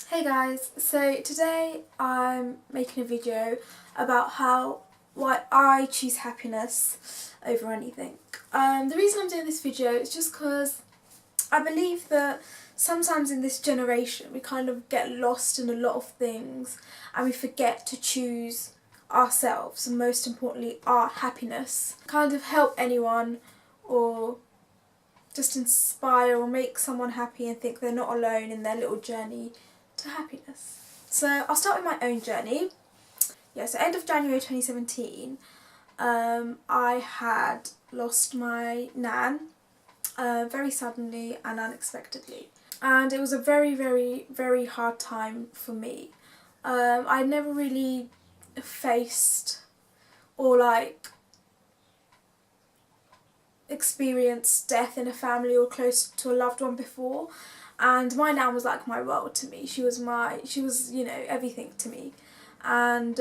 Hey guys, so today I'm making a video about why I choose happiness over anything. The reason I'm doing this video is just because I believe that sometimes in this generation we kind of get lost in a lot of things and we forget to choose ourselves and most importantly our happiness. Kind of help anyone or just inspire or make someone happy and think they're not alone in their little journey to happiness. So I'll start with my own journey. So end of January 2017, I had lost my nan very suddenly and unexpectedly. And it was a very, very, very hard time for me. I never really faced or experienced death in a family or close to a loved one before, and my nan was like my world to me. She was everything to me, and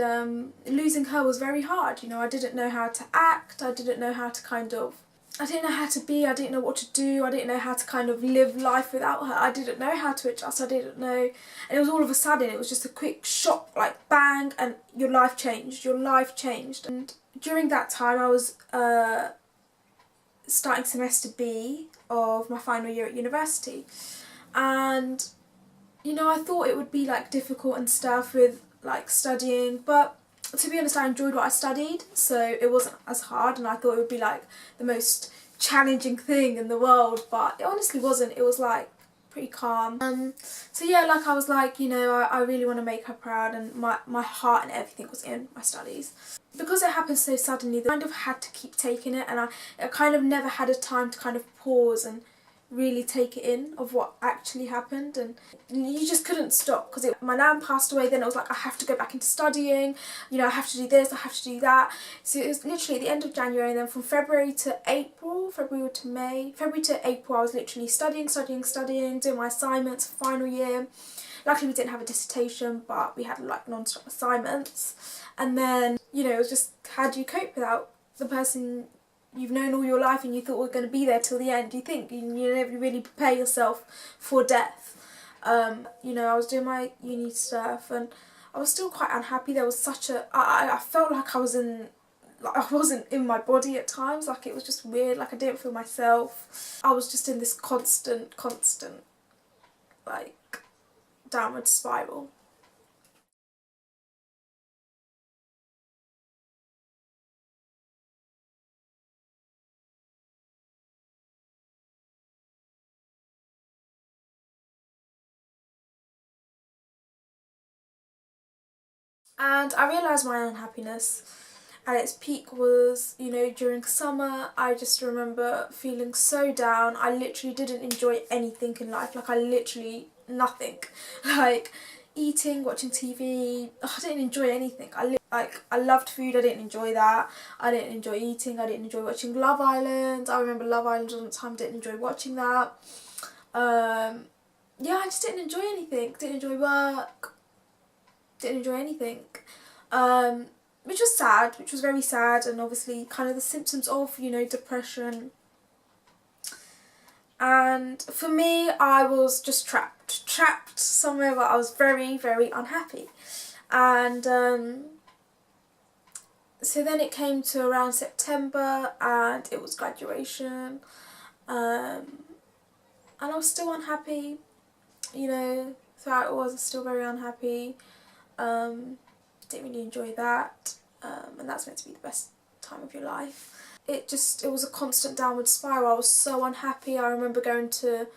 losing her was very hard. I didn't know how to act, I didn't know how to I didn't know how to be, I didn't know what to do, I didn't know how to kind of live life without her. I didn't know how to adjust, I didn't know, and it was all of a sudden, it was just a quick shock, like bang, and your life changed. And during that time I was starting semester B of my final year at university, and I thought it would be difficult and stuff with studying, but to be honest I enjoyed what I studied, so it wasn't as hard, and I thought it would be the most challenging thing in the world, but it honestly wasn't. It was pretty calm. So yeah, I was I really want to make her proud, and my heart and everything was in my studies. Because it happened so suddenly, I kind of had to keep taking it, and I kind of never had a time to kind of pause and really take it in of what actually happened, and you just couldn't stop because my nan passed away. Then it was I have to go back into studying, I have to do this, I have to do that. So it was literally the end of January, and then from February to April, February to April I was literally studying, doing my assignments for final year. Luckily we didn't have a dissertation, but we had non-stop assignments. And then, it was just, how do you cope without the person you've known all your life and you thought were going to be there till the end? You never really prepare yourself for death. I was doing my uni stuff and I was still quite unhappy. There was I felt like I was I wasn't in my body at times. It was just weird. I didn't feel myself. I was just in this constant downward spiral. And I realised my unhappiness at its peak was, during summer. I just remember feeling so down. I literally didn't enjoy anything in life. I literally nothing. Eating, watching TV, I didn't enjoy anything. I loved food, I didn't enjoy that. I didn't enjoy eating, I didn't enjoy watching Love Island. I remember Love Island on the time, didn't enjoy watching that. Yeah, I just didn't enjoy anything. Didn't enjoy work. Didn't enjoy anything. Which was sad, which was very sad, and obviously kind of the symptoms of, depression. And for me, I was just trapped somewhere where I was very, very unhappy. And so then it came to around September and it was graduation, and I was still unhappy, throughout it was still very unhappy. Didn't really enjoy that, and that's meant to be the best time of your life. It was a constant downward spiral. I was so unhappy. I remember going to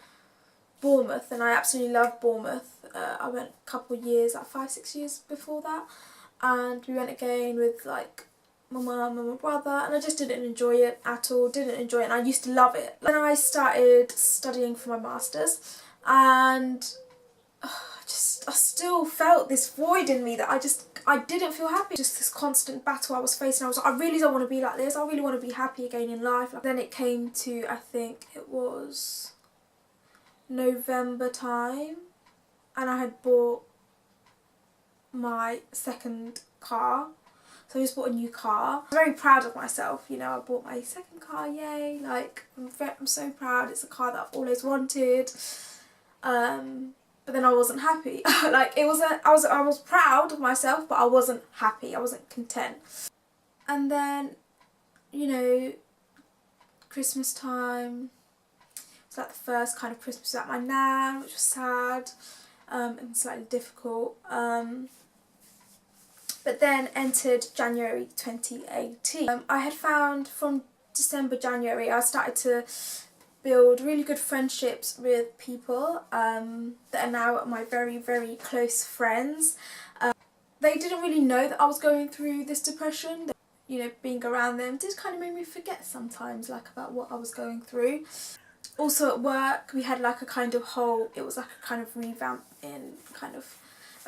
Bournemouth, and I absolutely loved Bournemouth. I went a couple of years, 5-6 years before that, and we went again with my mum and my brother, and I just didn't enjoy it at all. Didn't enjoy it, and I used to love it. Then I started studying for my masters, and I still felt this void in me that I didn't feel happy. Just this constant battle I was facing. I was I really don't want to be like this. I really want to be happy again in life. Then it came to, I think it was November time, and I had bought my second car. So I just bought a new car. I was very proud of myself, I bought my second car, yay. I'm so proud. It's a car that I've always wanted. but then I wasn't happy. Like it wasn't, I was proud of myself, but I wasn't happy, I wasn't content. And then, you know, Christmas time, it's like the first kind of Christmas at my nan, which was sad and slightly difficult. But then entered January 2018. I had found from December, January, I started to build really good friendships with people that are now my very, very close friends. They didn't really know that I was going through this depression. You know, being around them did kind of make me forget sometimes, like, about what I was going through. Also at work, we had like a kind of whole, it was like a kind of revamp in kind of,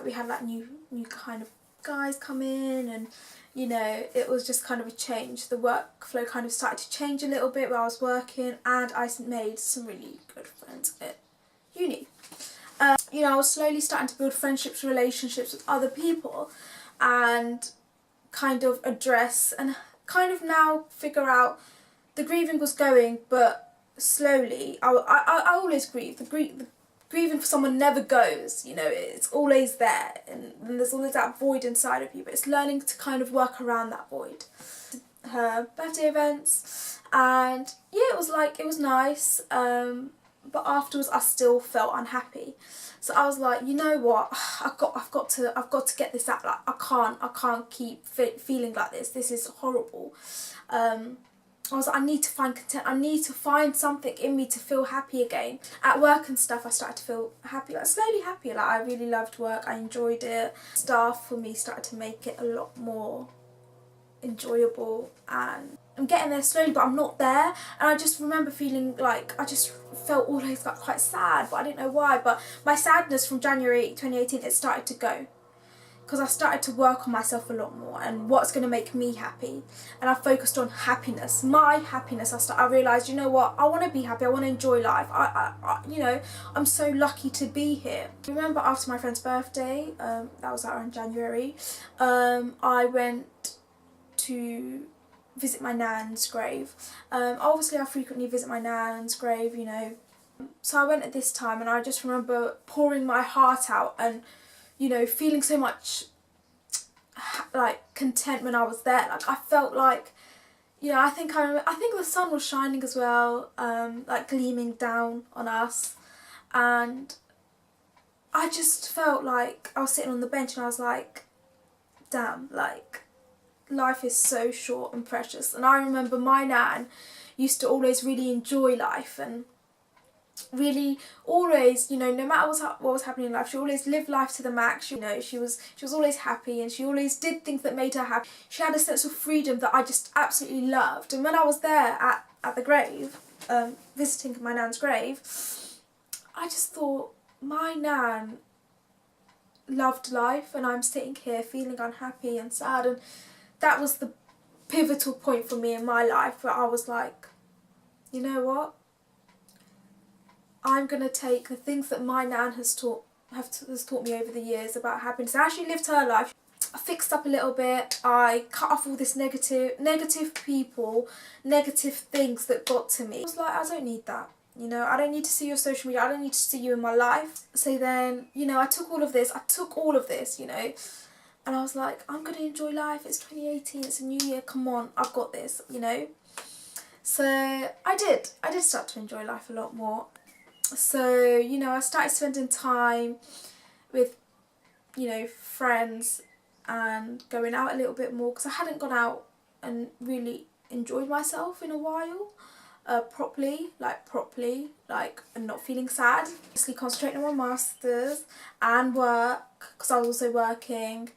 we had like new kind of guys come in, and you know, it was just kind of a change. The workflow kind of started to change a little bit while I was working, and I made some really good friends at uni. You know, I was slowly starting to build friendships, relationships with other people, and kind of address and kind of now figure out the grieving was going, but slowly. I always grieve. The grieving for someone never goes, you know, it's always there, and there's always that void inside of you, but it's learning to kind of work around that void. Her birthday events, and yeah, it was nice, but afterwards I still felt unhappy. So I was like, you know what, I've got to get this out. Like, I can't keep feeling like this. This is horrible. I was like, I need to find content. I need to find something in me to feel happy again. At work and stuff, I started to feel happy, like slowly happy. Like, I really loved work. I enjoyed it. Staff for me started to make it a lot more enjoyable, and I'm getting there slowly, but I'm not there. And I just remember feeling like I just felt always like quite sad, but I didn't know why. But my sadness from January 2018, it started to go, because I started to work on myself a lot more and what's going to make me happy, and I focused on happiness, my happiness. I realised, you know what, I want to be happy, I want to enjoy life. You know, I'm so lucky to be here. I remember after my friend's birthday, that was around January, I went to visit my nan's grave. Obviously I frequently visit my nan's grave, you know, so I went at this time, and I just remember pouring my heart out and, you know, feeling so much like content when I was there. Like, I felt like, you know, I think the sun was shining as well, like gleaming down on us, and I just felt like I was sitting on the bench and I was like, damn, like, life is so short and precious. And I remember my nan used to always really enjoy life, and really always, you know, no matter what was happening in life, she always lived life to the max. You know, she was always happy, and she always did things that made her happy. She had a sense of freedom that I just absolutely loved. And when I was there at the grave, visiting my nan's grave, I just thought, my nan loved life, and I'm sitting here feeling unhappy and sad. And that was the pivotal point for me in my life, where I was like, you know what, I'm going to take the things that my nan has taught me over the years about happiness. I actually lived her life. I fixed up a little bit. I cut off all this negative people, negative things that got to me. I was like, I don't need that. You know, I don't need to see your social media. I don't need to see you in my life. So then, you know, I took all of this, you know, and I was like, I'm going to enjoy life. It's 2018. It's a new year. Come on, I've got this, you know. So I did start to enjoy life a lot more. So, you know, I started spending time with, you know, friends, and going out a little bit more, because I hadn't gone out and really enjoyed myself in a while, properly, and not feeling sad. Basically concentrating on my masters and work, because I was also working,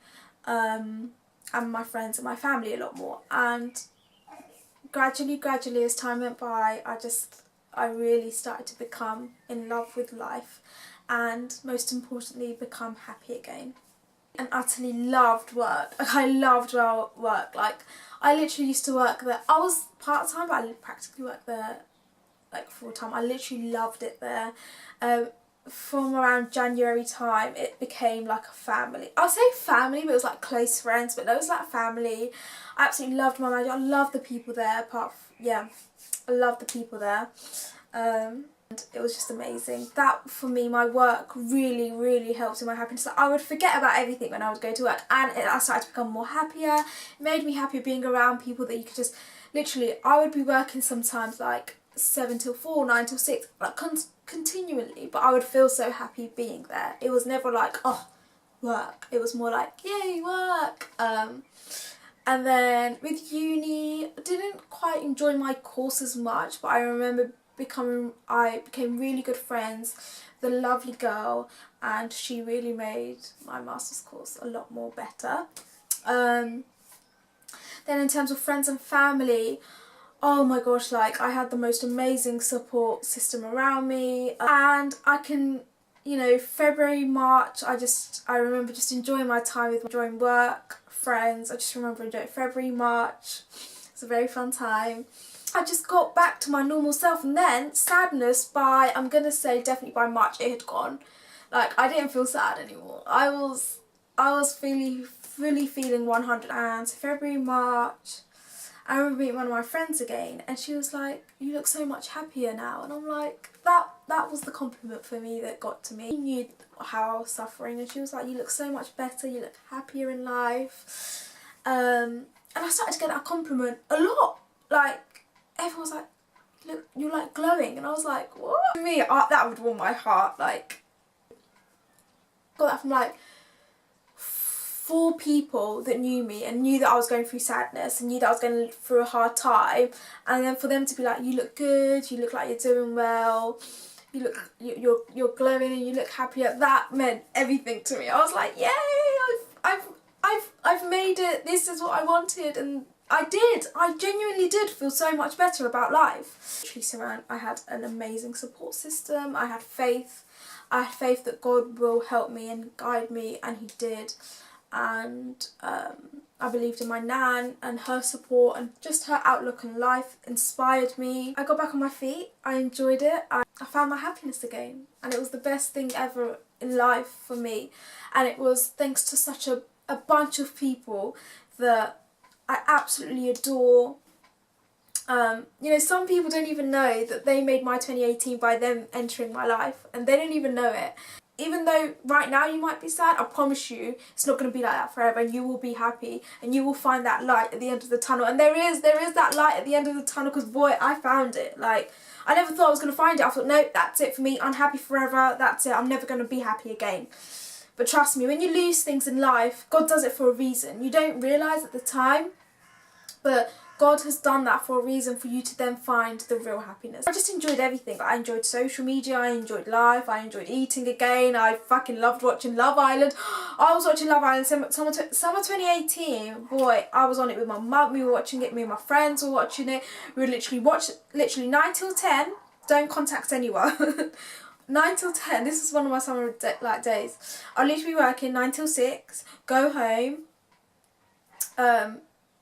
and my friends and my family a lot more. And gradually as time went by, I really started to become in love with life, and most importantly, become happy again. And utterly loved work. Like, I loved work. Like, I literally used to work there. I was part-time, but I practically worked there like full-time. I literally loved it there. From around January time, it became like a family. I'll say family, but it was like close friends, but it was like family. I absolutely loved my manager. I loved the people there, I love the people there. It was just amazing. That, for me, my work really, really helped in my happiness. Like, I would forget about everything when I would go to work, and I started to become more happier. It made me happier being around people that you could just, literally, I would be working sometimes like 7 till 4, 9 till 6, like continually, but I would feel so happy being there. It was never like, oh, work. It was more like, yay, work. And then with uni, I didn't quite enjoy my course as much, but I remember I became really good friends with a lovely girl, and she really made my master's course a lot more better. Then in terms of friends and family, oh my gosh, like, I had the most amazing support system around me, and I can, you know, February, March, I remember just enjoying my time with enjoying work, friends. I just remember enjoying February, March. It's a very fun time. I just got back to my normal self, and then sadness by, I'm gonna say definitely by March, it had gone. Like, I didn't feel sad anymore. I was fully feeling 100. And so February, March, I remember meeting one of my friends again, and she was like, you look so much happier now. And I'm like, that was the compliment for me that got to me. She knew how I was suffering, and she was like, you look so much better, you look happier in life. And I started to get that compliment a lot. Like, everyone was like, look, you're like glowing. And I was like, what? For me, that would warm my heart. Like, got that from like 4 people that knew me and knew that I was going through sadness and knew that I was going through a hard time, and then for them to be like, you look good, you look like you're doing well, you're glowing and you look happier, that meant everything to me. I was like, yay, I've made it, this is what I wanted. And I genuinely did feel so much better about life. I had an amazing support system. I had faith that God will help me and guide me, and He did. And I believed in my nan, and her support and just her outlook on life inspired me. I got back on my feet, I enjoyed it, I found my happiness again, and it was the best thing ever in life for me. And it was thanks to such a bunch of people that I absolutely adore. You know, some people don't even know that they made my 2018 by them entering my life, and they don't even know it. Even though right now you might be sad, I promise you it's not going to be like that forever, and you will be happy, and you will find that light at the end of the tunnel. And there is that light at the end of the tunnel, because boy, I found it. Like, I never thought I was going to find it. I thought, no, that's it for me, unhappy forever, that's it, I'm never going to be happy again. But trust me, when you lose things in life, God does it for a reason. You don't realise at the time, but God has done that for a reason, for you to then find the real happiness. I just enjoyed everything. I enjoyed social media, I enjoyed life, I enjoyed eating again, I fucking loved watching Love Island. I was watching Love Island summer 2018, boy, I was on it with my mum, we were watching it, me and my friends were watching it. We would literally watch, 9 till 10, don't contact anyone. 9 till 10, this is one of my summer days. I'll literally be working 9 till 6, go home,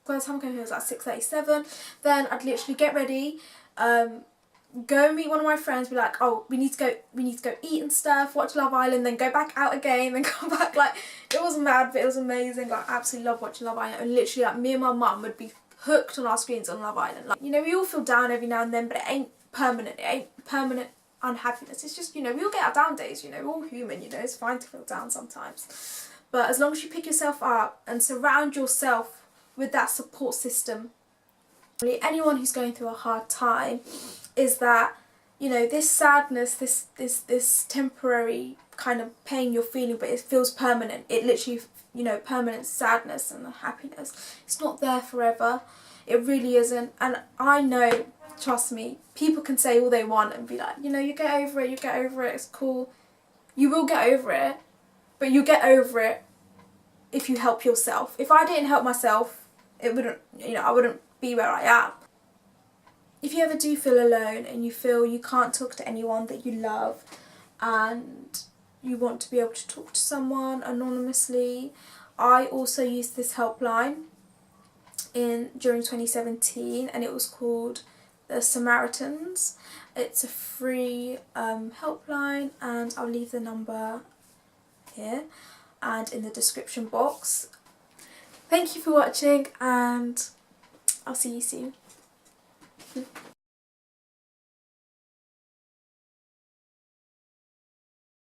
by the time I came here it was like 6:37. Then I'd literally get ready, go meet one of my friends, be like, oh, we need to go eat and stuff, watch Love Island, then go back out again, then come back. Like, it was mad, but it was amazing. Like, I absolutely love watching Love Island. And literally, like, me and my mum would be hooked on our screens on Love Island. Like, you know, we all feel down every now and then, but it ain't permanent. It ain't permanent unhappiness. It's just, you know, we all get our down days, you know, we're all human, you know, it's fine to feel down sometimes. But as long as you pick yourself up and surround yourself with that support system, anyone who's going through a hard time, is that, you know, this sadness, this temporary kind of pain you're feeling, but it feels permanent. It literally, you know, permanent sadness and happiness. It's not there forever. It really isn't. And I know, trust me, people can say all they want and be like, you know, you get over it, it's cool. You will get over it, but you get over it if you help yourself. If I didn't help myself, it wouldn't, you know, I wouldn't be where I am. If you ever do feel alone and you feel you can't talk to anyone that you love, and you want to be able to talk to someone anonymously, I also used this helpline during 2017, and it was called the Samaritans. It's a free helpline, and I'll leave the number here and in the description box. Thank you for watching, and I'll see you soon.